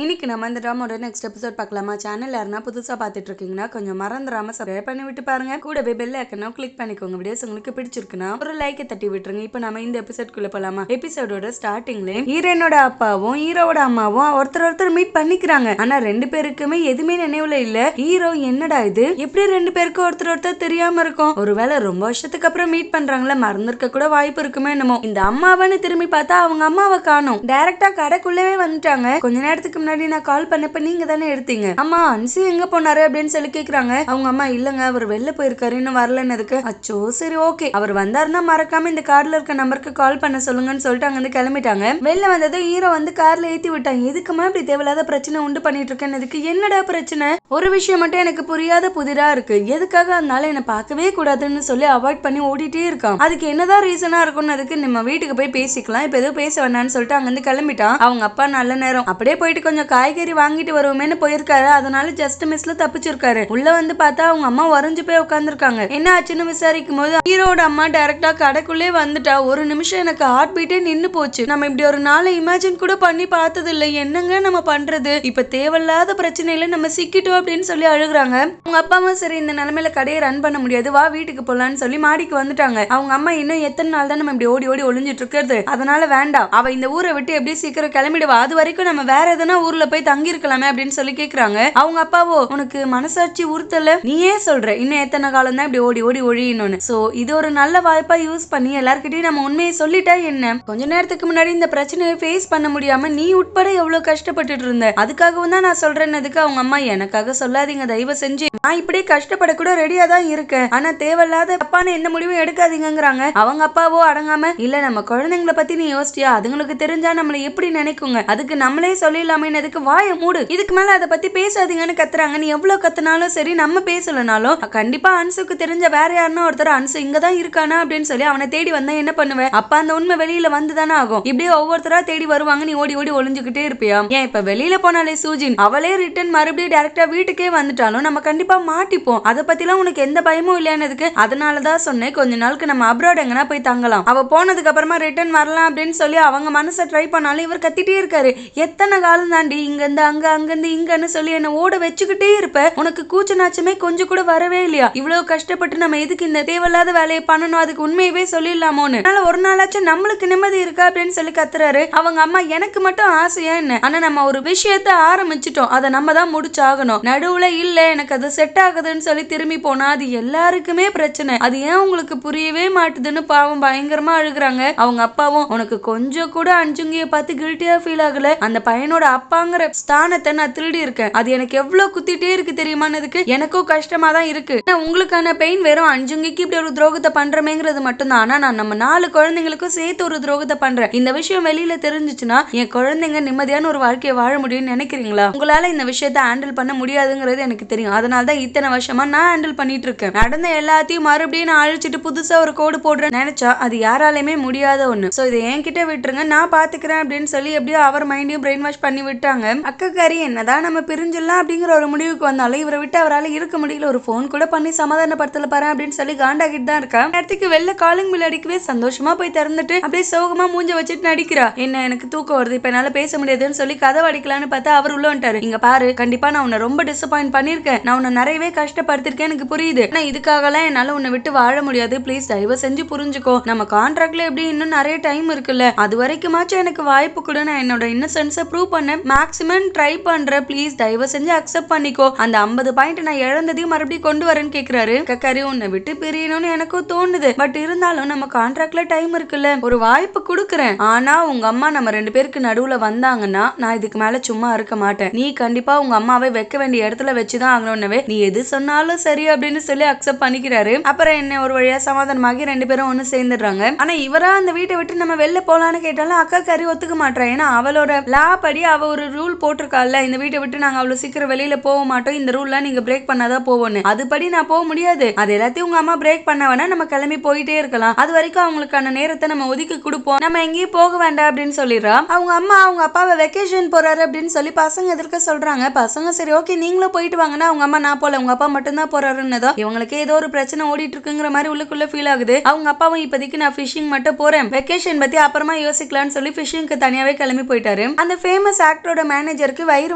இன்னைக்கு நம்ம இந்த ட்ராமாவோட நெக்ஸ்ட் எபிசோட் பார்க்கலாமா? சேனல் யாருன்னா புதுசா பார்த்துட்டு இருக்கீங்கன்னா கொஞ்சம் மறந்துடாம சப்ஸ்கிரைப் பண்ணி விட்டு பாருங்க. கூடவே பெல் ஐக்கனை கிளிக் பண்ணிக்கோங்க. வீடியோஸ் உங்களுக்கு பிடிச்சிருக்குன்னா ஒரு லைக்கை தட்டி விட்டுருங்க. இப்போ நம்ம இந்த எபிசோட்குள்ள போலாமா? எபிசோடோட ஸ்டார்டிங்ல ஹீரோனோட அப்பாவும் ஹீரோவோட அம்மாவும் ஒருத்தர் மீட் பண்ணிக்கிறாங்க. ஆனா ரெண்டு பேருக்குமே எதுவுமே நினைவுல இல்ல. ஹீரோ என்னடா இது, எப்படி ரெண்டு பேருக்கும் ஒருத்தர் தெரியாம இருக்கும்? ஒருவேளை ரொம்ப வருஷத்துக்கு அப்புறம் மீட் பண்றாங்களா, மறந்துருக்க கூட வாய்ப்பு இருக்குமே என்னமோ. இந்த அம்மாவன்னு திரும்பி பார்த்தா அவங்க அம்மாவை காணோம். டைரக்டா கடைக்குள்ளவே வந்துட்டாங்க. கொஞ்ச நேரத்துக்கு முன்னாடி நான் கால் பண்ணப்ப நீங்க தானே எடுத்தீங்க. அம்மா அன்சி எங்க போனாரு அப்படின்னு சொல்லி கேக்குறாங்க. அவங்க அம்மா இல்லங்க, அவர் வெளில போயிருக்காரு, இன்னும் வரலன்னு. அச்சோ சரி ஓகே, அவர் வந்தாருன்னா மறக்காம இந்த கார்டுல இருக்க நம்பருக்கு கால் பண்ண சொல்லுங்கன்னு சொல்லிட்டு அங்க இருந்து கிளம்பிட்டாங்க. வெளில வந்ததும் ஹீரோ வந்து கார்ல ஏத்தி விட்டாங்க. எதுக்குமா இப்படி தேவையில்லாத பிரச்சனை உண்டு பண்ணிட்டு இருக்கேன்னு. என்னடா பிரச்சனை? ஒரு விஷயம் மட்டும் எனக்கு புரியாத புதிரா இருக்கு. எதுக்காக அதனால என்ன பார்க்கவே கூடாதுன்னு சொல்லி அவாய்ட் பண்ணி ஓடிட்டே இருக்கான். அதுக்கு என்னதான் ரீசனா இருக்கும்னு நம்ம வீட்டுக்கு போய் பேசிக்கலாம், இப்ப எதுவும் பேச வேண்டாம்னு சொல்லிட்டு அங்க இருந்து கிளம்பிட்டான். அவங்க அப்பா நல்ல நேரம் அப்படியே போயிட்டு கொஞ்சம் காய்கறி வாங்கிட்டு வருவோமேனு போயிருக்காரு. அதனால ஜஸ்ட் மிஸ்ல தப்பிச்சிருக்காரு. உள்ள வந்து பார்த்தா அவங்க அம்மா வரைஞ்சு போய் உட்காந்துருக்காங்க. என்ன ஆச்சுன்னு விசாரிக்கும் போது ஹீரோட அம்மா டைரக்டா கடைக்குள்ளே வந்துட்டா. ஒரு நிமிஷம் எனக்கு ஹார்ட் பீட்டே நின்னு போச்சு. நம்ம இப்படி ஒரு நாளை இமேஜின் கூட பண்ணி பார்த்தது இல்லை. என்னங்க நம்ம பண்றது? இப்ப தேவையில்லாத பிரச்சனையில நம்ம சிக்கிட்டோம் அப்படின்னு சொல்லி அழுகுறாங்க. அவங்க அப்பாவும் சரி இந்த நிலைமையில கடையை ரன் பண்ண முடியாது, வா வீட்டுக்கு போலான்னு சொல்லி மாடிக்கு வந்துட்டாங்க. அவங்க அம்மா இன்னும் எத்தனை நாள் தான் நம்ம இப்படி ஓடி ஓடி ஒளிஞ்சிட்டு இருக்கிறது, அதனால வேண்டாம், அவ இந்த ஊரை விட்டு எப்படி சீக்கிரம் கிளம்பிடுவா, அது வரைக்கும் நம்ம வேற எதனா ஊர்ல போய் தங்கி இருக்கலாமே அப்படின்னு சொல்லி கேக்குறாங்க. அவங்க அப்பாவோ உனக்கு மனசாட்சி உறுத்தல, நீயே சொல்ற இன்னும் எத்தனை காலம் தான் இப்படி ஓடி ஓடி ஒழியணும்னு. சோ இது ஒரு நல்ல வாய்ப்பா யூஸ் பண்ணி எல்லார்கிட்டயும் நம்ம உண்மையை சொல்லிட்டா என்ன? கொஞ்ச நேரத்துக்கு முன்னாடி இந்த பிரச்சனையை ஃபேஸ் பண்ண முடியாம நீ உட்பட எவ்வளவு கஷ்டப்பட்டுட்டு இருந்த, அதுக்காகவும் தான் நான் சொல்றேன்னதுக்கு அவங்க அம்மா எனக்காக சொல்லாதீங்க தயவு செஞ்சு, நான் இப்படியே கஷ்டப்பட கூட ரெடியா தான் இருக்கேன், ஆனா தேவையில்லாத தப்பான எந்த முடிவும் எடுக்காதீங்கிறாங்க. அவங்க அப்பாவோ அடங்காம இல்ல நம்ம குழந்தைங்களை பத்தி நீ யோசிச்சியா, அதுங்களுக்கு தெரிஞ்சா நம்மள எப்படி நினைக்குங்க, அதுக்கு நம்மளே சொல்லிடலாமே, எதுக்கு வாய மூடு, இதுக்கு மேல அதை பத்தி பேசாதீங்கன்னு கத்துறாங்க. நீ எவ்வளவு கத்துனாலும் சரி நம்ம பேசலனாலும் கண்டிப்பா அன்சுக்கு தெரிஞ்ச வேற யாருன்னா ஒருத்தர் அன்சு இங்கதான் இருக்கானா அப்படின்னு சொல்லி அவனை தேடி வந்தா என்ன பண்ணுவேன்? அப்ப அந்த உண்மை வெளியில வந்துதானே ஆகும். இப்படியே ஒவ்வொருத்தரா தேடி வருவாங்க, நீ ஓடி ஓடி ஒளிஞ்சுக்கிட்டே இருப்பியா? ஏன் இப்ப வெளியில போனாலே சூஜின் அவளே ரிட்டர்ன் மறுபடியும் டைரக்டா வீட்டுக்கே வந்துட்டாலும் நம்ம கண்டிப்பா மாட்டிப்போம். அதை பத்திலாம் உனக்கு எந்த பயமும் இல்லையானதுக்கு அதனாலதான் சொன்னேன் கொஞ்ச நாளுக்கு நம்ம அப்ராட் எங்கன்னா போய் தங்கலாம், அவ போனதுக்கு அப்புறமா ரிட்டர்ன் வரலாம் அப்படின்னு சொல்லி அவங்க மனசை ட்ரை பண்ணாலும் இவர் கத்திட்டே இருக்காரு. எத்தனை காலம் தாண்டி இங்க இருந்து அங்க அங்கிருந்து இங்கன்னு சொல்லி என்ன ஓட வச்சுக்கிட்டே இருப்ப, உனக்கு கூச்ச நாச்சமே கொஞ்சம் கூட வரவே இல்லையா? இவ்வளவு கஷ்டப்பட்டு நம்ம எதுக்கு இந்த தேவையில்லாத வேலையை பண்ணணும், அதுக்கு உண்மையவே சொல்லிடலாமோன்னு. அதனால ஒரு நாளாச்சும் நம்மளுக்கு நிம்மதி இருக்கா அப்படின்னு சொல்லி கத்துறாரு. அவங்க அம்மா எனக்கு மட்டும் ஆசையா என்ன, ஆனா நம்ம ஒரு விஷயத்த ஆரம்பிச்சிட்டோம், அதை நம்ம தான் முடிச்சாகணும், நடுவுல இல்ல எனக்கு அது செட் ஆகுதுன்னு சொல்லி திரும்பி போனா அது எல்லாருக்குமே பிரச்சனை, அது ஏன் உங்களுக்கு புரியவே மாட்டுதுன்னு பாவம் பயங்கரமா அழுகுறாங்க. அவங்க அப்பாவும் உனக்கு கொஞ்சம் கூட அஞ்சுங்கிய பார்த்து கில்ட்டியா ஃபீல் ஆகல, அந்த பையனோட அப்பாங்கிற ஸ்தானத்தை நான் திருடி இருக்கேன், அது எனக்கு எவ்வளவு குத்திட்டே இருக்கு தெரியுமானதுக்கு எனக்கும் கஷ்டமா தான் இருக்கு. உங்களுக்கான பெயின் வெறும் அஞ்சுங்கிக்கு இப்படி ஒரு துரோகத்தை பண்றமேங்கிறது மட்டும்தான், ஆனா நான் நம்ம 4 குழந்தைங்களுக்கும் சேர்த்து ஒரு துரோகத்தை பண்றேன். இந்த விஷயம் வெளியில தெரிஞ்சிச்சுன்னா என் குழந்தைங்க நிம்மதியான ஒரு வாழ்க்கையை வாழ முடியும்னு நினைக்கிறீங்களா? உங்களால இந்த விஷயத்தை ஹேண்டில் பண்ண முடியாதுங்கிறது எனக்கு தெரியும், அதனால தான் இத்தனை வருஷமா நான் ஹேண்டில் பண்ணிட்டு இருக்கேன். நடந்த எல்லாத்தையும் மறுபடியும் நான் அழிச்சிட்டு புதுசா ஒரு கோடு போடுறேன் நினைச்சா அது யாராலையுமே முடியாத ஒண்ணு. சோ இதை என்கிட்ட விட்டுருங்க, நான் பாத்துக்கிறேன் அப்படின்னு சொல்லி எப்படியோ அவர் மைண்டையும் பிரெயின் வாஷ் பண்ணி விட்டாங்க. அக்கக்காரி என்னதான் நம்ம பிரிஞ்சிடலாம் அப்படிங்கிற ஒரு முடிவுக்கு வந்தாலும் இவரை விட்டு அவரால் இருக்க முடியல. ஒரு போன் கூட பண்ணி சமாதானப்படுத்தல பாரு அப்படின்னு சொல்லி காண்டாகிட்டு தான் இருக்கா. நேரத்துக்கு வெளில காலிங் பில் அடிக்கவே சந்தோஷமா போய் திறந்துட்டு அப்படியே சோகமா மூஞ்ச வச்சுட்டு நடிக்கிறா. என்ன எனக்கு தூக்கம் வருது, இப்ப என்னால பேச முடியாதுன்னு சொல்லி கதவை அடிக்கலான்னு பார்த்தா அவர் உள்ள வந்துட்டாரு. இங்க பாரு, கண்டிப்பா நான் உன்னை ரொம்ப டிசப்பாயிண்ட் பண்ணிருக்கேன், நான் உன்னை நிறையவே கஷ்டப்படுத்திருக்கேன் எனக்கு புரியுது, ஆனா இதுக்காகலாம் என்னால உன்னை விட்டு வாழ முடியாது, பிளீஸ் தயவு செஞ்சு புரிஞ்சுக்கோ, நம்ம கான்ட்ராக்ட்ல எப்படி இன்னும் நிறைய டைம் இருக்குல்ல, அது வரைக்குமாச்சும் எனக்கு வாய்ப்பு கூட, நான் என்னோட இன்னசென்ஸை ப்ரூவ் பண்ண மேக்ஸிமம் ட்ரை பண்றேன், ப்ளீஸ் தயவு செஞ்சு அக்செப்ட் பண்ணிக்கோ, அந்த 50 பாயிண்ட் நான் இழந்ததையும் மறுபடியும் கொண்டு வரேன்னு கேக்குறாரு. கக்காரி உன்னை விட்டு பிரியணும்னு எனக்கும் தோணுது, பட் இருந்தாலும் நம்ம கான்ட்ராக்ட்ல டைம் இருக்குல்ல, ஒரு வாய்ப்பு கொடுக்குறேன், ஆனா உங்க அம்மா நம்ம 2 பேருக்கு நடுவுல வந்தாங்கன்னா நான் இதுக்கு மேல சும்மா இருக்க மாட்டேன், நீ கண்டிப்பா உங்க அம்மாவை வைக்க வேண்டிய இடத்துல வச்சுதான் ஆகணும்னவே, நீ எது சொன்னாலும் சரி அப்படின்னு சொல்லி அக்செப்ட் பண்ணிக்கிறாரு. அப்புறம் என்ன ஒரு வழியா சமாதானமாகி 2 பேரும் ஒன்னு சேர்ந்துடுறாங்க. ஆனா இவரா அந்த வீட்டை விட்டு நம்ம வெளில போலான்னு கேட்டாலும் அக்கா கறி ஒத்துக்க மாட்டா. ஏன்னா அவளோட லா படி அவ ஒரு ரூல் போட்டிருக்கால, இந்த வீட்டை விட்டு நாங்க அவ்வளவு சீக்கிரம் வெளியில போக மாட்டோம், இந்த ரூல்லாம் நீங்க பிரேக் பண்ணாதான் போவோன்னு, அதுபடி நான் போக முடியாது, அது எல்லாத்தையும் உங்க அம்மா பிரேக் பண்ண வேணா நம்ம கிளம்பி போயிட்டே இருக்கலாம், அது வரைக்கும் அவங்களுக்கான நேரத்தை நம்ம ஒதுக்கி கொடுப்போம், நம்ம எங்கேயும் போக வேண்டாம் அப்படின்னு சொல்லிடுறா. அவங்க அம்மா அவங்க அப்பாவை வெக்கேஷன் போறாரு அப்படின்னு சொல்லி பசங்க எதிர்க்க சொல்றாங்க. பசங்க சரி ஓகே நீங்களும் போயிட்டு வாங்கன்னா அவங்க அம்மா நான் போல உங்க அப்பா மட்டும் தான் போறாருன்னதோ இவங்களுக்கு ஏதோ ஒரு பிரச்சனை ஓடிட்டு இருக்குங்கிற மாதிரி உள்ளுக்குள்ள ஃபீல் ஆகுது. அவங்க அப்பாவும் இப்போதைக்கு நான் ஃபிஷிங் மட்டும் போறேன், வெக்கேஷன் பத்தி அப்புறமா யோசிக்கலாம்னு சொல்லி ஃபிஷிங்க்கு தனியாவே கிளம்பி போயிட்டாரு. அந்த ஃபேமஸ் ஃபேமஸ் ஆக்டரோட மேனேஜருக்கு வயிறு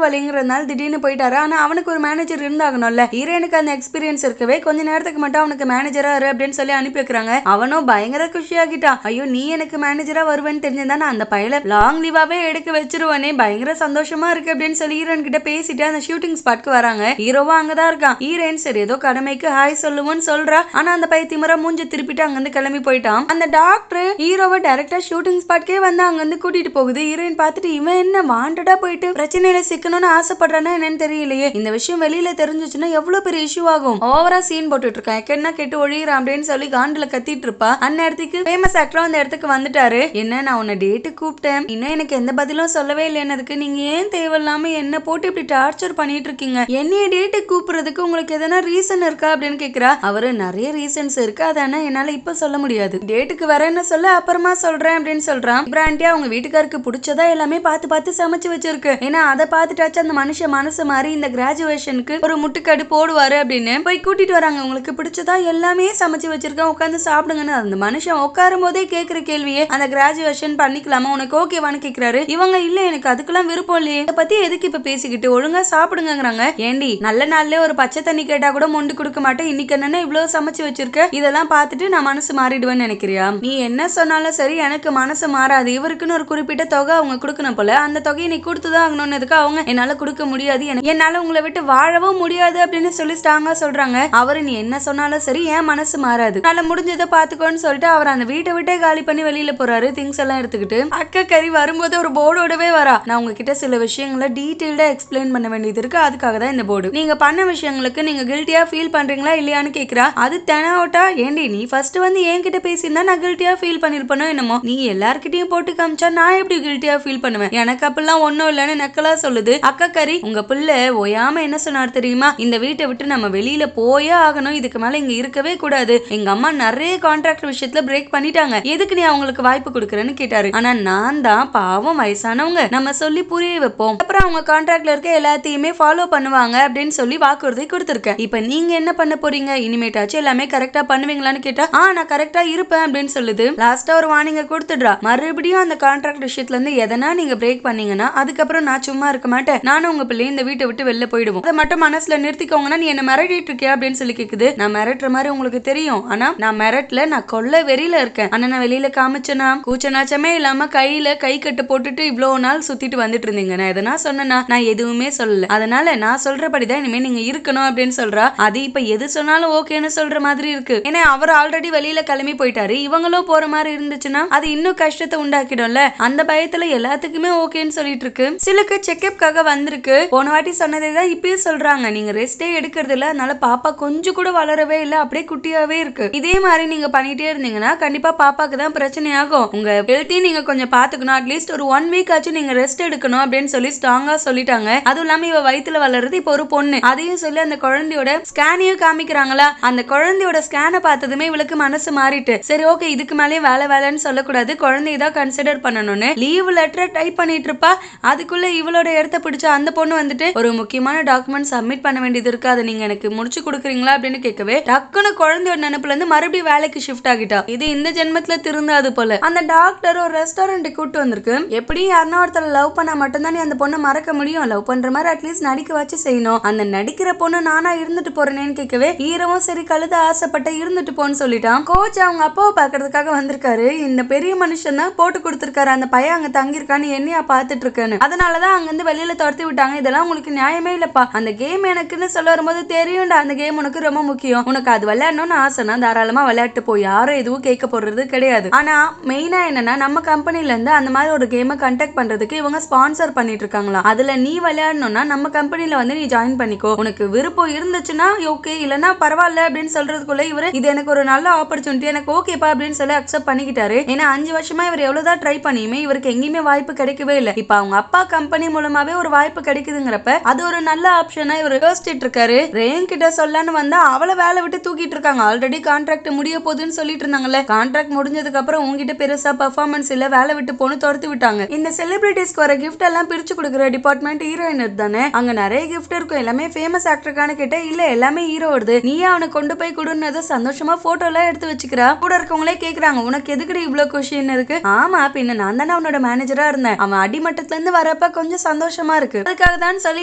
வலிங்கிறதுனால திடீர்னு போயிட்டாரு. ஆனா அவனுக்கு ஒரு மேனேஜர் இருந்தாகணும்ல. ஹீரோனுக்கு அந்த எக்ஸ்பீரியன்ஸ் இருக்கவே கொஞ்ச நேரத்துக்கு மட்டும் அவனுக்கு மேனேஜரா இரு அப்படின்னு சொல்லி அனுப்பி வைக்கிறாங்க. அவனும் பயங்கர குஷியாகிட்டான். ஐயோ நீ எனக்கு மேனேஜரா வருவேன்னு தெரிஞ்சிருந்தா நான் அந்த பையல லாங் லீவாவே எடுக்க வச்சிருவானே, பயங்கர சந்தோஷமா இருக்கு அப்படின்னு சொல்லி ஹீரோயின் கிட்ட பேசிட்டு அந்த ஷூட்டிங் ஸ்பாட்க்கு வராங்க. ஹீரோவா அங்கதான் இருக்கான். ஹீரோயின் சரி ஏதோ கடமைக்கு ஹாய் சொல்லுவோன்னு சொல்றா. ஆனா அந்த பைய திமிரா மூஞ்சி திருப்பிட்டு அங்கிருந்து கிளம்பி போயிட்டான். அந்த டாக்டர் ஹீரோவை டைரக்டா ஷூட்டிங் ஸ்பாட்க்கே வந்து அங்கிருந்து கூட்டிட்டு போகுது. ஹீரோயின் பார்த்துட்டு இவன் என்ன வாண்டடா போயிட்டு பிரச்சனையில சிக்கணும்னு ஆசைப்படுறானா என்னன்னு தெரியலையே. இந்த விஷயம் வெளியில தெரிஞ்சுச்சுன்னா எவ்வளவு பெரிய இஷ்யூ ஆகும். ஓவரா சீன் போட்டுட்டு இருக்கான். எக்கன்னா கெட்டு ஒழிகிறான் அப்படின்னு சொல்லி காண்டுல கத்திட்டு இருப்பா. அந்நேரத்துக்கு ஃபேமஸ் ஆக்டரும் அந்த இடத்துக்கு வந்துட்டாரு. என்ன நான் உன்னை டேட்டு கூப்பிட்டேன், இன்னும் எனக்கு எந்த பதிலும் சொல்லவே இல்லைன்னதுக்கு நீங்க ஏன் தேவையில்லாம என்ன போட்டு இப்படி டார்ச்சர் பண்ணிட்டு இருக்கீங்க, என்னைய டேட்டு கூப்பிடுறதுக்கு உங்களுக்கு எதனா ரீசன் இருக்கா அப்படின்னு கேக்குறா. அவரு நிறைய ரீசன்ஸ் இருக்கு, அதான என்னால இப்ப சொல்ல முடியாது, டேட்டுக்கு வரேன்னு சொல்ல அப்புறமா சொல்றேன் அப்படின்னு சொல்றான். பிராண்டியா அவங்க வீட்டுக்காருக்கு பிடிச்சதா எல்லாமே பார்த்து பார்த்து சமைச்சு வச்சிருக்கு. ஏன்னா அதை பார்த்துட்டாச்சு அந்த மனுஷன் மனசு மாறி இந்த கிராஜுவேஷனுக்கு ஒரு முட்டுக்கடு போடுவாரு அப்படின்னு போய் கூட்டிட்டு வராங்க. உங்களுக்கு பிடிச்சதா எல்லாமே சமைச்சு வச்சிருக்கேன், உட்காந்து சாப்பிடுங்கன்னு. அந்த மனுஷன் உட்காரும் போதே கேட்கிற கேள்வியே அந்த கிராஜுவேஷன் பண்ணிக்கலாமா, உனக்கு ஓகேவான்னு கேக்குறாரு. இவங்க இல்ல எனக்கு அதுக்கெல்லாம் விருப்பம் இல்லையே, அதை பத்தி எதுக்கு இப்ப பேசிக்கிட்டு, ஒழுங்கா சாப்பிடுங்கிறாங்க. ஏண்டி நல்ல நாள்ல ஒரு பச்சை தண்ணி கேட்டா கூட மொண்டு கொடுக்க மாட்டேன், இன்னைக்கு என்னன்னா இவ்வளவு சமைச்சு வச்சிருக்க, இதெல்லாம் பார்த்துட்டு நான் மனசு மாறிடுவேன்னு நினைக்கிறியா? நீ என்ன சொன்னாலும் சரி எனக்கு மனசு மாறாது. இவருக்குன்னு ஒரு குறிப்பிட்ட தொகை அவங்க கொடுக்கணும் போல, அந்த தொகையை நீ கொடுத்துதான் ஆகணும்னு அவங்க என்னால கொடுக்க முடியாது, என்னால உங்களை விட்டு வாழவும் முடியாது அப்படின்னு சொல்லி ஸ்ட்ராங்கா சொல்றாங்க. அவரு நீ என்ன சொன்னாலும் சரி என் மனசு மாறாது, நல்லா முடிஞ்சதை பாத்துக்கோன்னு சொல்லிட்டு அவர் அந்த வீட்டை விட்டே காலி பண்ணி வெளியில போறாரு திங்ஸ் எல்லாம் எடுத்துக்கிட்டு. அக்கா கறி வரும்போது ஒரு போர்டோடவே வரா. நான் உங்ககிட்ட சில விஷயங்களை டீடைல்டா எக்ஸ்பிளைன் பண்ண வேண்டியது இருக்கு, அதுக்காக தான் இந்த போர்டு. நீங்க பண்ண விஷயங்களுக்கு நீங்க கில்ட்டியா ஃபீல் பண்றீங்களா இல்லையான்னு கேக்குறா. அது தெனாவட்டா ஏண்டி நீ ஃபர்ஸ்ட் வந்து என்கிட்ட பேசியிருந்தா நான் கில்ட்டியா ஃபீல் பண்ணிருப்பனோ என்னமோ, நீ எல்லார்கிட்டயும் போட்டு காமிச்சா நான் எப்படி கில்ட்டியா ஃபீல் பண்ணுவேன், எனக்கு அப்பெல்லாம் ஒன்னும் இல்லைன்னு நக்கலா சொல்லுது. அக்கா கறி உங்க பிள்ளை ஓயாம என்ன சொன்னார் தெரியுமா, இந்த வீட்டை விட்டு நம்ம வெளியில போயே ஆகணும், இதுக்கு மேல இங்க இருக்கவே கூடாது, எங்க அம்மா நிறைய கான்ட்ராக்ட் விஷயத்துல பிரேக் பண்ணிட்டாங்க, எதுக்கு நீ அவங்களுக்கு வாய்ப்பு கொடுக்கறன்னு கேட்டாரு. ஆனா நான் தான் பாவம் வயசானவங்க, நம்ம சொல்லி புரிய வைப்போம், அப்புறம் அவங்க கான்ட்ராக்ட்ல இருக்க எல்லாத்தையுமே ஃபாலோ பண்ணுவாங்க அப்படின்னு சொல்லி வாக்குறுதி கொடுத்திருக்கேன். இப்ப நீங்க என்ன பண்ண போறீங்க, இனிமேட்டாச்சும் எல்லாமே கரெக்டா பண்ணுவீங்களான்னு கேட்டா நான் கரெக்டா இருப்பேன் அப்படின்னு சொல்லுது. லாஸ்டா ஒரு வார்னிங்க கொடுத்துடுறா, மறுபடியும் அந்த கான்ட்ராக்ட் விஷயத்துல இருந்து எதனா நீங்க பிரேக் பண்ணீங்கன்னா அதுக்கப்புறம் நான் சும்மா இருக்க மாட்டேன், நானும் உங்க பிள்ளை இந்த வீட்டை விட்டு வெளில போயிடுவோம், அதை மட்டும் மனசுல நிறுத்திக்கோங்கன்னா நீ என்ன மிரட்டிட்டு இருக்கியா அப்படின்னு சொல்லி கேக்குது. நான் மிரட்டுற மாதிரி உங்களுக்கு தெரியும், ஆனா நான் மிரட்டல, நான் கொல்ல வெறியில இருக்கேன், ஆனா நான் வெளியில காமிச்சனா கூச்சநாச்சமே இல்லாம கையில கை கட்டு போட்டுட்டு இவ்வளவு நாள் சுத்திட்டு வந்துட்டு இருந்தீங்க, நான் எதனா சொன்னா நான் எதுவுமே சொல்லல, அதனால நான் சொல்றபடிதான் இனிமே நீங்க இருக்கணும் அப்படின்னு சொல்றா. அது இப்ப எது சொன்னாலும் ஓகேன்னு சொல்ற மாதிரி இருக்கு, ஏன்னா அவர் ஆல்ரெடி வெளியில கிளம்பி போயிட்டாரு, இவங்களும் போற மாதிரி இருந்துச்சுன்னா அது இன்னும் கஷ்டத்தை உண்டாக்கிடும்ல, அந்த பயத்துல எல்லாத்துக்குமே ஓகேன்னு சொல்லிட்டு இருக்கு. சிலுக்கு செக்அப்காக வந்திருக்கு, போன வாட்டி சொன்னதே தான் இப்பயும் சொல்றாங்க, நீங்க ரெஸ்டே எடுக்கிறது இல்ல, அதனால பாப்பா கொஞ்சம் கூட வளரவே இல்ல, அப்படியே குட்டியாவே இருக்கு, இதே மாதிரி நீங்க பண்ணிட்டே இருந்தீங்கன்னா கண்டிப்பா பாப்பாக்கு தான் பிரச்சனை ஆகும், உங்க ஹெல்த்தையும் நீங்க கொஞ்சம் பாத்துக்கணும், அட்லீஸ்ட் ஒரு 1 வீக் ஆச்சும் நீங்க ரெஸ்ட் எடுக்கணும் அப்படின்னு சொல்லி ஸ்ட்ராங்கா சொல்லிட்டாங்க. அதுவும் இல்லாம இவ வயித்துல வளருது இப்ப ஒரு பொண்ணு, அதையும் சொல்லி அந்த குழந்தையோட ஸ்கேனையும் காமிக்கிறாங்களா, அந்த குழந்தையோட ஸ்கேனை பார்த்ததுமே இவளுக்கு மனசு மாறிட்டு சரி ஓகே இதுக்கு மேலேயே வேலைன்னு சொல்லக்கூடாது, குழந்தைய தான் கன்சிடர் பண்ணணும்னு லீவ் லெட்டரை டைப் பண்ணிட்டு இருப்பா. அதுக்குள்ள இவளோட இடத்த பிடிச்ச அந்த பொண்ணு வந்துட்டு ஒரு முக்கியமான டாக்குமெண்ட் சப்மிட் பண்ண வேண்டியது இருக்கு, அதை நீங்க எனக்கு முடிச்சு கொடுக்குறீங்களா அப்படின்னு கேட்கவே டக்குன்னு குழந்தையோட நினைப்புல இருந்து மறுபடியும் வேலைக்கு ஷிஃப்ட் ஆகிட்டா. இது இந்த ஜென்மத்துல திருந்தாது போல. அந்த டாக்டர் ஒரு ரெஸ்டாரண்ட் கூட்டு வந்திருக்கு, எப்படி யாருன்னா ஒருத்தர் லவ் பண்ணா மட்டும்தான் நீ அந்த பொண்ணை மறக்க முடியும், லவ் பண்ற மாதிரி அட்லீஸ்ட் நடிக்க வச்சு செய்யணும், அந்த நடிக்கிற பொண்ணு நானா இருந்துட்டு போறேன்னு கேட்கவே ஹீரோவும் சரி கழுத ஆசைப்பட்ட இருந்துட்டு போன்னு சொல்லிட்டான். கோச் அவங்க அப்பாவை பாக்குறதுக்காக வந்திருக்காரு, இந்த பெரிய மனுஷன் தான் போட்டு கொடுத்திருக்காரு, அந்த பையன் அங்க தங்கியிருக்கான்னு என்னையா பாத்துட்டு இருக்கேன்னு, அதனாலதான் அங்க இருந்து வெளியில துரத்தி விட்டாங்க, இதெல்லாம் உங்களுக்கு நியாயமே இல்லப்பா, அந்த கேம் எனக்குன்னு சொல்ல வரும்போது தெரியும்டா அந்த கேம் உனக்கு ரொம்ப முக்கியம், உனக்கு அது விளையாடணும்னு ஆசைனா தாராளமா விளையாட்டு போய் யாரும் எதுவும் கேட்க போடுறது கிடையாது, ஆனா மெயினா என்னன்னா நம்ம கம்பெனில இருந்து அந்த மாதிரி ஒரு கேமை கண்டக்ட் பண்றதுக்கு இவங்க ஸ்பான்சர் பண்ணிட்டு இருக்காங்களா, அதுல நீ விளையாடணும்னா நம்ம கம்பெனில வந்து நீ ஜாயின் பண்ணிக்கோ, உனக்கு விருப்பம் இருந்துச்சுன்னா ஓகே இல்லன்னா பரவாயில்ல அப்படின்னு சொல்றதுக்குள்ள இவரு இது எனக்கு ஒரு நல்ல ஆப்பர்ச்சுனிட்டி எனக்கு ஓகேப்பா அப்படின்னு சொல்லி அக்செப்ட் பண்ணிக்கிட்டாரு. ஏன்னா 5 வருஷமா இவர் எவ்வளவுதான் ட்ரை பண்ணியுமே இவருக்கு எங்கேயுமே வாய்ப்பு கிடைக்கவே இல்லை, இப்ப அவங்க அப்பா கம்பெனி மூலமாவே ஒரு வாய்ப்பு கிடைக்குதுங்கிறப்ப அது ஒரு நல்ல ஆப்ஷனா இவர் யோசிச்சுட்டு இருக்காரு. ரேன் கிட்ட சொல்லன்னு வந்தா அவளை வேலை விட்டு தூக்கிட்டு இருக்காங்க, ஆல்ரெடி கான்ட்ராக்ட் முடிய போகுதுன்னு சொல்லிட்டு இருந்தாங்கல்ல, கான்ட்ராக்ட் முடிஞ்சதுக்கு அப்புறம் உங்ககிட்ட பெருசா பெர்ஃபார்மன்ஸ் இல்ல வேலை விட்டு போன்னு துரத்து விட்டாங்க. இந்த செலிபிரிட்டிஸ்க்கு வர கிஃப்ட் எல்லாம் பிரிச்சு கொடுக்குற டிபார்ட்மெண்ட் ஹீரோயின் தானே, அங்க நிறைய கிஃப்ட் இருக்கும், எல்லாமே ஃபேமஸ் ஆக்டருக்கான கேட்ட இல்ல எல்லாமே ஹீரோ வருது, நீயே அவனை கொண்டு போய் கொடுன்னது சந்தோஷமா போட்டோ எல்லாம் எடுத்து வச்சுக்கிறா. கூட இருக்கவங்களே கேக்குறாங்க உனக்கு எதுக்கு இவ்வளவு கொஷின் இருக்கு, ஆமா பின்ன நான் தானே அவனோட மேனேஜரா இருந்தேன், அவன் அடிமட்டத்துல இடத்துல இருந்து வரப்ப கொஞ்சம் சந்தோஷமா இருக்கு. அதுக்காக தான் சொல்லி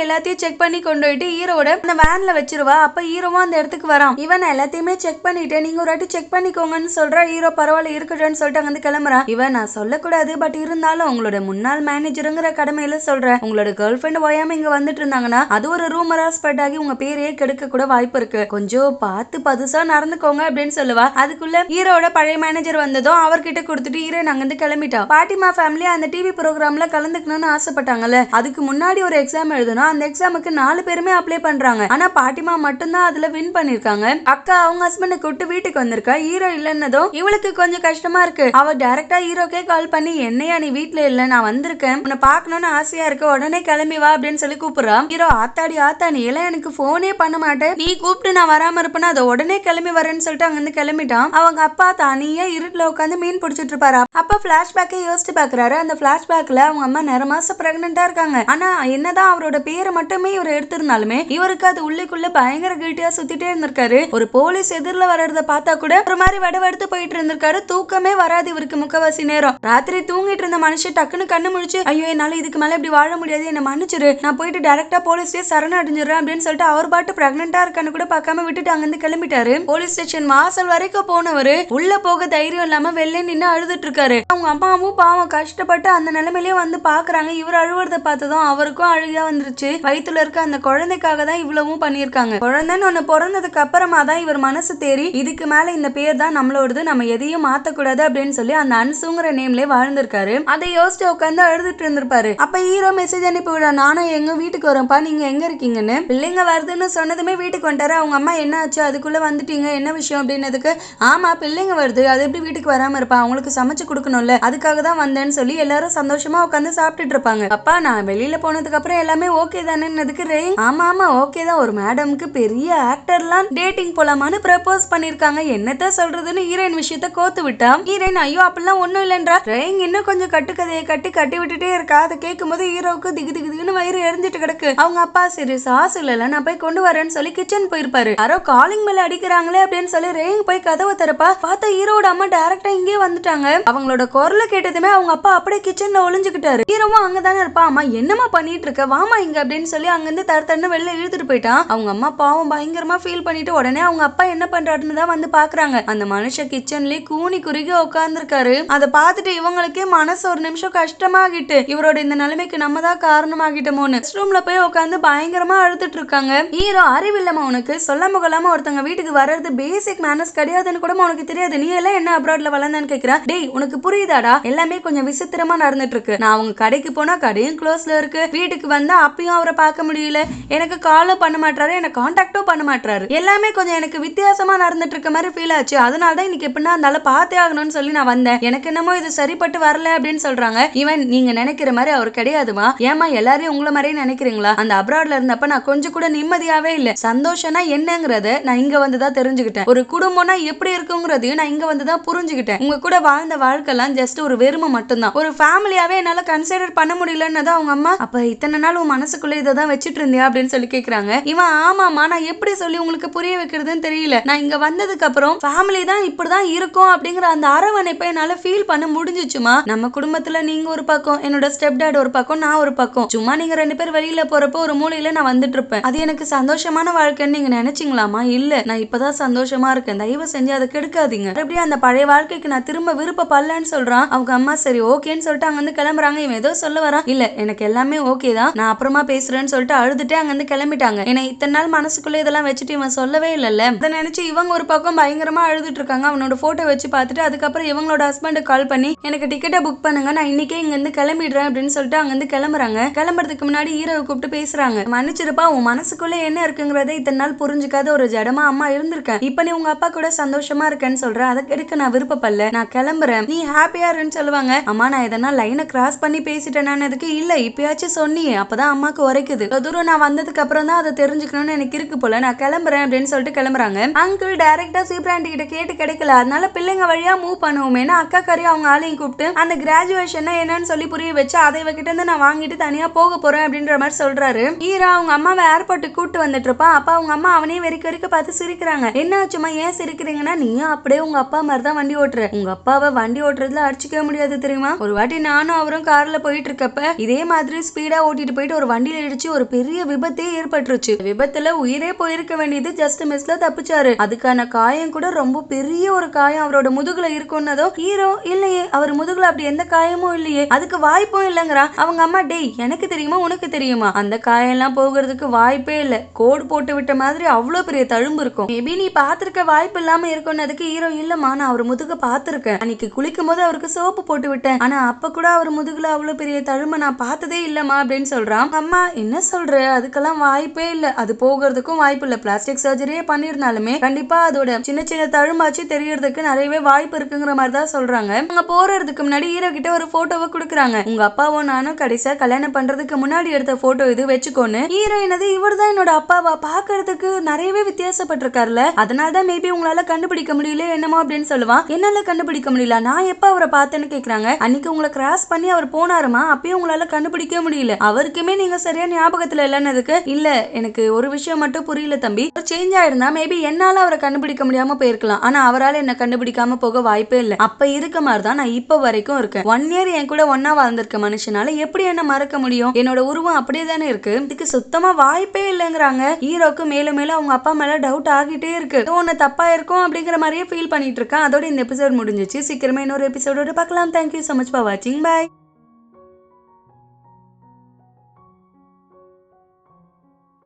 எல்லாத்தையும் செக் பண்ணி கொண்டு போயிட்டு ஹீரோட அந்த வேன்ல வச்சிருவா. அப்ப ஹீரோவும் அந்த இடத்துக்கு வரான். இவன் எல்லாத்தையுமே செக் பண்ணிட்டு நீங்க ஒரு வாட்டி செக் பண்ணிக்கோங்கன்னு சொல்ற. ஹீரோ பரவாயில்ல இருக்கட்டும்னு சொல்லிட்டு அங்க வந்து கிளம்புறான். இவன் நான் சொல்லக்கூடாது, பட் இருந்தாலும் உங்களோட முன்னாள் மேனேஜருங்கிற கடமையில சொல்றேன், உங்களோட கேர்ள் ஃபிரெண்ட் ஓயாம இங்க வந்துட்டு இருந்தாங்கன்னா அது ஒரு ரூமரா ஸ்ப்ரெட் ஆகி உங்க பேரையே கெடுக்க கூட வாய்ப்பு இருக்கு. கொஞ்சம் பார்த்து பதுசா நடந்துக்கோங்க அப்படின்னு சொல்லுவா. அதுக்குள்ள ஹீரோட பழைய மேனேஜர் வந்ததும் அவர்கிட்ட கொடுத்துட்டு ஹீரோயின் அங்கிருந்து கிளம்பிட்டா. பாட்டிமா ஃபேமிலி அந்த டிவி ப்ரோக்ராம்ல கலந்துக்கணும்னு ஆசைப்பட்டாங்கல்ல, அதுக்கு முன்னாடி ஒரு எக்ஸாம் எழுதணும். அந்த எக்ஸாமுக்கு 4 பேருமே அப்ளை பண்றாங்க. ஆனா பாட்டிமா மட்டும்தான் அதுல வின் பண்ணிருக்காங்க. அக்கா அவங்க ஹஸ்பண்ட் கூப்பிட்டு வீட்டுக்கு வந்திருக்கா. ஹீரோ இல்லன்னதும் இவளுக்கு கொஞ்சம் கஷ்டமா இருக்கு. அவ டைரக்டா ஹீரோக்கே கால் பண்ணி, என்னையா நீ வீட்டுல இல்ல, நான் வந்திருக்கேன், உன்னை பாக்கணும்னு ஆசையா இருக்கு, உடனே கிளம்பி வா அப்படின்னு சொல்லி கூப்பிடுறா. ஹீரோ ஆத்தாடி ஆத்தா, நீ எல்லாம் எனக்கு போனே பண்ண மாட்டேன், நீ கூப்பிட்டு நான் வராம இருப்பேன்னா அதை உடனே கிளம்பி வரேன்னு சொல்லிட்டு அங்க இருந்து கிளம்பிட்டான். அவங்க அப்பா தனியா இருட்டுல உட்காந்து மீன் பிடிச்சிட்டு இருப்பாரு. அப்ப பிளாஷ்பேக்கை யோசிச்சு பாக்குறாரு. அந்த பிளாஷ்பேக்ல அவங்க அம்மா நிறைய மாசம் பிரெக்னெண்டா இருக்காங்க. ஆனா என்னதான் அவரோட பேரை மட்டுமே இவர் எடுத்திருந்தாலுமே இவருக்கு அது உள்ளுக்குள்ள பயங்கர கில்ட்டியா சுத்திட்டே இருந்திருக்காரு. ஒரு போலீஸ் எதிரில வர்றத பார்த்தா கூட ஒரு மாதிரி வடவடுத்து போயிட்டு இருந்திருக்காரு. தூக்கமே வராது இவருக்கு முக்கவாசி நேரம். ராத்திரி தூங்கிட்டு இருந்த மனுஷன் டக்குன்னு கண்ணு முழிச்சு, ஐயோ என்னால இதுக்கு மேல இப்படி வாழ முடியாது, என்ன மன்னிச்சிரு, நான் போயிட்டு டைரக்டா போலீஸ்லயே சரண அடைஞ்சிடுறேன் அப்படின்னு சொல்லிட்டு அவர் பாட்டு பிரெக்னெண்டா இருக்கான்னு கூட பார்க்காம விட்டுட்டு அங்கிருந்து கிளம்பிட்டாரு. போலீஸ் ஸ்டேஷன் வாசல் வரைக்கும் போனவரு உள்ள போக தைரியம் இல்லாம வெளில நின்று அழுதுட்டு இருக்காரு. அவங்க அம்மாவும் பாவம் கஷ்டப்பட்டு அந்த நிலைமையிலேயே வந்து பாக்குறாங்க. இவர் அழுவுறத பார்த்ததும் அவருக்கும் அழுகையா வந்துருச்சு. வயிற்றுல இருக்க அந்த குழந்தைக்காக தான் இவ்வளவும் பண்ணிருக்காங்க. குழந்தைன்னு ஒண்ணு பிறந்ததுக்கு அப்புறமா தான் இவர் மனசு தேறி இதுக்கு மேல இந்த பேர் தான் நம்மளோடது, நம்ம எதையும் மாத்தக்கூடாது அப்படின்னு சொல்லி அந்த அன்சுங்கிற நேம்ல வாழ்ந்திருக்காரு. அதை யோசிச்சு உட்காந்து அழுதுட்டு இருந்திருப்பாரு. அப்ப ஹீரோ மெசேஜ் அனுப்பி விட, நானும் எங்க வீட்டுக்கு வரேன்ப்பா, நீங்க எங்க இருக்கீங்கன்னு. பிள்ளைங்க வருதுன்னு சொன்னதுமே வீட்டுக்கு வந்துட்டாரு. அவங்க அம்மா என்ன ஆச்சு, அதுக்குள்ள வந்துட்டீங்க, என்ன விஷயம் அப்படின்னதுக்கு, ஆமா பிள்ளைங்க வருது, அது எப்படி வீட்டுக்கு வராம இருப்பா, அவங்களுக்கு சமைச்சு கொடுக்கணும்ல, அதுக்காக தான் வந்தேன்னு சொல்லி எல்லாரும் சந்தோஷமா உட்காந்து சாப்பிட்டுட்டு இருப்பாங்க. அப்பா நான் வெளியில போனதுக்கு அப்புறம் எல்லாமே ஓகே தானேன்னதுக்கு ரேங், ஆமா ஆமா ஓகே தான், ஒரு மேடம்க்கு பெரிய ஆக்டர்லாம் டேட்டிங் போலாமான்னு ப்ரப்போஸ் பண்ணிருக்காங்க, என்னத்த சொல்றதுன்னு ஹீரோயின் விஷயத்த கோத்து விட்டா. ஹீரோயின் ஐயோ அப்படிலாம் ஒண்ணும் இல்லைன்றா. ரேங் இன்னும் கொஞ்சம் கட்டுக்கதையை கட்டி விட்டுட்டே இருக்கா. அதை கேட்கும் போது ஹீரோவுக்கு திகு திகுன்னு வயிறு எரிஞ்சிட்டு கிடக்கு. அவங்க அப்பா சரி சாசு இல்ல, நான் போய் கொண்டு வரேன்னு சொல்லி கிச்சன் போயிருப்பாரு. யாரோ காலிங் மேல அடிக்கிறாங்களே அப்படின்னு சொல்லி ரேங் போய் கதவை திறப்பா. பார்த்தா ஹீரோட அம்மா டைரக்டா இங்கே வந்துட்டாங்க. அவங்களோட குரலை கேட்டதுமே அவங்க அப்பா அப்படியே கிச்சன்ல ஒளிஞ்சுக்கிட்டாரு. ஹீரோவும் அங்கதானே இருப்பா. அம்மா என்னமா பண்ணிட்டு இருக்க, வாமா இங்க அப்படின்னு சொல்லி அங்கிருந்து தரத்தன்னு வெளில இழுத்துட்டு போயிட்டான். அவங்க அம்மா பாவம் பயங்கரமா ஃபீல் பண்ணிட்டு உடனே அவங்க அப்பா என்ன பண்றாருன்னு தான் வந்து பாக்குறாங்க. அந்த மனுஷன் கிச்சன்லயே கூனி குறுகி உட்கார்ந்துருக்காரு. அதை பார்த்துட்டு இவங்களுக்கே மனசு ஒரு நிமிஷம் கஷ்டமாகிட்டு, இவரோட இந்த நிலைமைக்கு நம்ம தான் காரணமாகிட்டோமோன்னு ரூம்ல போய் உட்காந்து பயங்கரமா அழுதுட்டு இருக்காங்க. ஹீரோ அறிவில்லமா உனக்கு, சொல்லாம கொள்ளாம ஒருத்தங்க வீட்டுக்கு வர்றது பேசிக் மேனர்ஸ் கிடையாதுன்னு கூட உனக்கு தெரியாது, நீ எல்லாம் என்ன அப்ராட்ல வளர்ந்தான்னு கேக்குறா. டேய் உனக்கு புரியுதாடா, எல்லாமே கொஞ்சம் விசித்திரமா நடந்துட்டு இருக்கு. நான் அவங்க கடைக்கு போனா கடையும் க்ளோஸ்ல இருக்கு, வீட்டுக்கு வந்தா அப்பயும் அவரை பார்க்க முடியல, எனக்கு காலும் பண்ண மாட்டாரு, எனக்கு கான்டாக்டும் பண்ண மாட்டாரு, எல்லாமே கொஞ்சம் எனக்கு வித்தியாசமா நடந்துட்டு இருக்க மாதிரி ஃபீல் ஆச்சு. அதனால தான் இன்னைக்கு எப்படின்னா இருந்தாலும் பார்த்தே ஆகணும்னு சொல்லி நான் வந்தேன், எனக்கு என்னமோ இது சரிப்பட்டு வரல அப்படின்னு சொல்றாங்க. இவன் நீங்க நினைக்கிற மாதிரி அவர் கிடையாதுமா, ஏமா எல்லாரையும் உங்களை மாதிரியே நினைக்கிறீங்களா, அந்த அப்ராட்ல இருந்தப்ப நான் கொஞ்சம் கூட நிம்மதியாவே இல்ல, சந்தோஷம்னா என்னங்கறத நான் இங்க வந்துதான் தெரிஞ்சுக்கிட்டேன், ஒரு குடும்பம்னா எப்படி இருக்குங்கிறதையும் நான் இங்க வந்துதான் புரிஞ்சுக்கிட்டேன், உங்க கூட வாழ்ந்த வாழ்க்கைலாம் ஜஸ்ட் ஒரு வெறுமை மட்டும்தான், ஒரு ஃபேமிலியாவே என்னால கன்சிடர் பண்ண முடியலன்னு தான் அவங்க அம்மா. அப்ப இத்தனை நாள் உன் மனசுக்குள்ள இதை தான் வச்சுட்டு இருந்தியா அப்படின்னு சொல்லி கேக்குறாங்க. இவன் ஆமாமா, நான் எப்படி சொல்லி உங்களுக்கு புரிய வைக்கிறதுன்னு தெரியல, நான் இங்க வந்ததுக்கு அப்புறம் ஃபேமிலி தான் இப்படிதான் இருக்கும் அப்படிங்கிற அந்த அரவணைப்பை என்னால ஃபீல் பண்ண முடிஞ்சிச்சுமா. நம்ம குடும்பத்துல நீங்க ஒரு பக்கம், என்னோட ஸ்டெப் டாட் ஒரு பக்கம், நான் ஒரு பக்கம், சும்மா நீங்க 2 பேர் வெளியில போறப்போ ஒரு மூலையில நான் வந்துட்டு இருப்பேன், அது எனக்கு சந்தோஷமான வாழ்க்கைன்னு நீங்க நினைச்சீங்களாமா, இல்ல நான் இப்பதான் சந்தோஷமா இருக்கேன், தயவு செஞ்சு அதை கெடுக்காதீங்க, அப்படியே அந்த பழைய வாழ்க்கைக்கு நான் திரும்ப விருப்பப்படலன்னு சொல்றான். அவங்க அம்மா சரி ஓகேன்னு சொல்லிட்டு அங்க இருந்து கிளம்புறாங்க. இவன் ஏதோ சொல்ல வரான், இல்ல எனக்கு எல்லாமே ஓகே தான், நான் அப்புறமா பேசுறேன்னு சொல்லிட்டு அழுதுட்டே அங்க இருந்து கிளம்பிட்டாங்க. ஏன்னா இத்தனை நாள் மனசுக்குள்ள இதெல்லாம் வச்சுட்டு இவன் சொல்லவே இல்லைல்ல, அதை நினைச்சு இவங்க ஒரு பக்கம் பயங்கரமா அழுதுட்டு இருக்காங்க. அவனோட போட்டோ வச்சு பார்த்துட்டு அதுக்கப்புறம் இவங்களோட ஹஸ்பண்டுக்கு கால் பண்ணி எனக்கு டிக்கெட்டை புக் பண்ணுங்க, நான் இன்னைக்கே இங்க இருந்து கிளம்பிடுறேன் அப்படின்னு சொல்லிட்டு அங்க இருந்து கிளம்புறாங்க. கிளம்புறதுக்கு முன்னாடி ஹீரோவை கூப்பிட்டு பேசுறாங்க. மன்னிச்சிருப்பா, உன் மனசுக்குள்ள என்ன இருக்குங்கிறத இத்தனை நாள் புரிஞ்சுக்காத ஒரு ஜடமா அம்மா இருந்திருக்கேன், இப்ப நீ உங்க அப்பா கூட சந்தோஷமா இருக்கேன்னு சொல்ற, அதை கெடுக்க நான் விருப்பப்படல, நான் கிளம்புறேன், நீ ஹாப்பியா இருன்னு சொல்லுவாங்க. அம்மா நான் எதனா லைனை கிராஸ் பண்ணி பேசிட்டேன்னு இல்ல இப்பயாச்சும் சொன்னியே, அப்பதான் அம்மாக்கு உரைக்குது, தூரம் நான் வந்ததுக்கு அப்புறம் தான் அதை தெரிஞ்சுக்கணும்னு எனக்கு இருக்கு போல, நான் கிளம்புறேன் அப்படின்னு சொல்லிட்டு கிளம்புறாங்க. அங்கிள் டைரக்டா சீப்ராண்டி கிட்ட கேட்டு கிடைக்கல, அதனால பிள்ளைங்க வழியா மூவ் பண்ணுவோமேனா அக்கா கறி அவங்க ஆளையும் கூப்பிட்டு அந்த கிராஜுவேஷன் என்னன்னு சொல்லி புரிய வச்சு அதை இவகிட்ட இருந்து நான் வாங்கிட்டு தனியா போக போறேன் அப்படின்ற மாதிரி சொல்றாரு. ஹீரோ அவங்க அம்மாவை ஏர்போர்ட்டுக்கு கூட்டு வந்துட்டு இருப்பான். அப்ப அவங்க அம்மா அவனையும் வெறிக்க பார்த்து சிரிக்கிறாங்க. என்ன ஆச்சுமா ஏன் சிரிக்கிறீங்கன்னா, நீயும் அப்படியே உங்க அப்பா மாதிரி தான் வண்டி ஓட்டுற, உங்க அப்பாவை வண்டி ஓட்டுறதுல அடிச்சுக்கவே முடியாது தெரியுமா, ஒரு வாட்டி நானும் அவரும் கார்ல போயிட்டு போயிட்டு இருக்கப்ப இதே மாதிரி ஸ்பீடா ஓட்டிட்டு போயிட்டு ஒரு வண்டியில இடிச்சு ஒரு பெரிய விபத்தே ஏற்பட்டுருச்சு. விபத்துல உயிரே போயிருக்க வேண்டியது ஜஸ்ட் மிஸ்ல தப்பிச்சாரு. அதுக்கான காயம் கூட ரொம்ப பெரிய ஒரு காயம் அவரோட முதுகுல இருக்குன்னதோ ஹீரோ இல்லையே அவர் முதுகுல அப்படி எந்த காயமும் இல்லையே, அதுக்கு வாய்ப்பும் இல்லைங்கிறா. அவங்க அம்மா டேய் எனக்கு தெரியுமா உனக்கு தெரியுமா, அந்த காயம் எல்லாம் போகிறதுக்கு வாய்ப்பே இல்ல, கோடு போட்டு விட்ட மாதிரி அவ்வளவு பெரிய தழும்பு இருக்கும், மேபி நீ பாத்திருக்க வாய்ப்பு இல்லாம இருக்குன்னதுக்கு ஹீரோ இல்லம்மா நான் அவர் முதுக பாத்திருக்கேன், அன்னைக்கு குளிக்கும் போது அவருக்கு சோப்பு போட்டு விட்டேன், ஆனா அப்ப கூட அவர் முதுகுல அவ்வளவு பெரிய தழும்பை நான் பார்த்ததே இல்லம்மா அப்படின்னு சொல்றான். அம்மா என்ன சொல்ற, அதுக்கெல்லாம் வாய்ப்பே இல்ல, அது போகிறதுக்கும் வாய்ப்பு இல்ல, பிளாஸ்டிக் சர்ஜரியே பண்ணிருந்தாலுமே கண்டிப்பா அதோட சின்ன சின்ன தழும்பாச்சு தெரியறதுக்கு நிறையவே வாய்ப்பு இருக்குங்கிற மாதிரி தான் சொல்றாங்க. அவங்க போறதுக்கு முன்னாடி ஹீரோ கிட்ட ஒரு போட்டோவை கொடுக்குறாங்க. உங்க அப்பாவும் நானும் கடைசியா கல்யாணம் பண்றதுக்கு முன்னாடி எடுத்த போட்டோ இது வச்சுக்கோன்னு. ஹீரோ என்னது இவர் தான் என்னோட அப்பாவா, பாக்குறதுக்கு நிறையவே வித்தியாசப்பட்டிருக்காருல, அதனாலதான் மேபி உங்களால கண்டுபிடிக்க முடியல என்னமோ அப்படின்னு சொல்லுவான். என்னால கண்டுபிடிக்க முடியல, நான் எப்ப அவரை பார்த்தேன்னு கேக்குறாங்க. அன்னைக்கு உங்களை கிராஸ் பண்ணி அவர் போனாருமா, அப்பயும் உங்களால கண்டுபிடிக்க முடியல, அவருக்குமே நீங்க சரியா ஞாபகத்துல இல்லைன்னதுக்கு இல்ல எனக்கு ஒரு விஷயம் மட்டும் புரியல தம்பி, சேஞ்ச் ஆயிருந்தா மேபி என்னால அவரை கண்டுபிடிக்க முடியாம போயிருக்கலாம், ஆனா அவரால் என்ன கண்டுபிடிக்காம போக வாய்ப்பே இல்லை, அப்ப இருக்க மாதிரிதான் நான் இப்ப வரைக்கும் இருக்கேன், 1 year என் கூட ஒன்னா வாழ்ந்திருக்க மனுஷனால எப்படி என்ன மறக்க முடியும், என்னோட உருவம் அப்படியே தானே இருக்கு, இதுக்கு சுத்தமா வாய்ப்பே இல்லைங்கிறாங்க. ஹீரோக்கு மேலும் மேலும் அவங்க அப்பா மேல டவுட் ஆகிட்டே இருக்கு, ஒன்னு தப்பா இருக்கும் அப்படிங்கிற மாதிரியே ஃபீல் பண்ணிட்டு இருக்கான். அதோட இந்த எபிசோட் முடிஞ்சிச்சு. சீக்கிரமே இன்னொரு எபிசோடோட பார்க்கலாம். Thank you so much for watching. Bye.